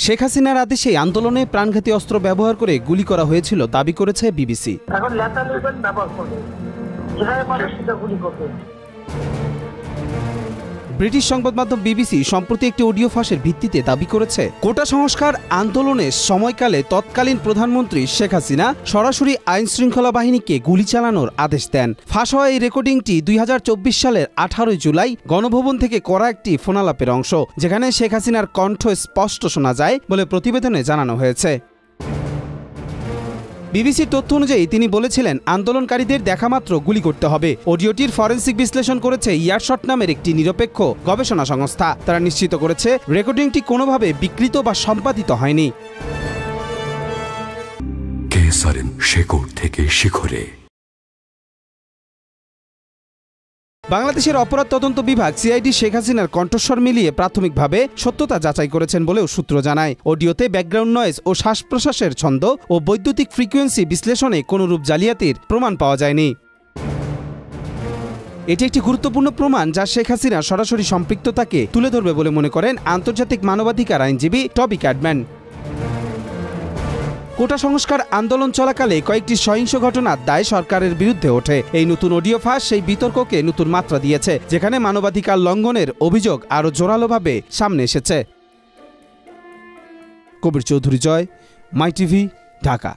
শেখ হাসিনার আদেশে আন্দোলনে প্রাণঘাতী অস্ত্র ব্যবহার করে গুলি করা হয়েছিল দাবি করেছে বিবিসি। ব্রিটিশ সংবাদ মাধ্যম বিবিসি সম্প্রতি একটি অডিও ফাঁসের ভিত্তিতে দাবি করেছে, কোটা সংস্কার আন্দোলনের সময়কালে তৎকালীন প্রধানমন্ত্রী শেখ হাসিনা সরাসরি আইন শৃঙ্খলা বাহিনীকে গুলি চালানোর আদেশ দেন। ফাঁস হওয়া এই রেকর্ডিংটি ২০২৪ সালের ১৮ জুলাই গণভবন থেকে করা একটি ফোনালাপের অংশ, যেখানে শেখ হাসিনার কণ্ঠ স্পষ্ট শোনা যায় বলে প্রতিবেদনে জানানো হয়েছে। বিবিসির তথ্য অনুযায়ী তিনি বলেছিলেন, আন্দোলনকারীদের দেখামাত্র গুলি করতে হবে। অডিওটির ফরেনসিক বিশ্লেষণ করেছে ইয়ারশট নামের একটি নিরপেক্ষ গবেষণা সংস্থা। তারা নিশ্চিত করেছে রেকর্ডিংটি কোনোভাবে বিকৃত বা সম্পাদিত হয়নি। শেকড় থেকে শিখরে। বাংলাদেশের অপরাধ তদন্ত বিভাগ সিআইডি শেখ হাসিনার কণ্ঠস্বর মিলিয়ে প্রাথমিকভাবে সত্যতা যাচাই করেছেন বলেও সূত্র জানায়। অডিওতে ব্যাকগ্রাউন্ড নয়েজ ও শ্বাস প্রশ্বাসের ছন্দ ও বৈদ্যুতিক ফ্রিকোয়েন্সি বিশ্লেষণে কোনরূপ জালিয়াতির প্রমাণ পাওয়া যায়নি। এটি একটি গুরুত্বপূর্ণ প্রমাণ যা শেখ হাসিনার সরাসরি সম্পৃক্ততাকে তুলে ধরবে বলে মনে করেন আন্তর্জাতিক মানবাধিকার আইনজীবী টবি ক্যাডম্যান। কোটা সংস্কার আন্দোলন চলাকালে কয়েকটি সহিংস ঘটনার দায় সরকারের বিরুদ্ধে ওঠে। এই নতুন অডিও ফাঁস সেই বিতর্ককে নতুন মাত্রা দিয়েছে, যেখানে মানবাধিকার লঙ্ঘনের অভিযোগ আরও জোরালোভাবে সামনে এসেছে। কবির চৌধুরী জয়, মাই টিভি, ঢাকা।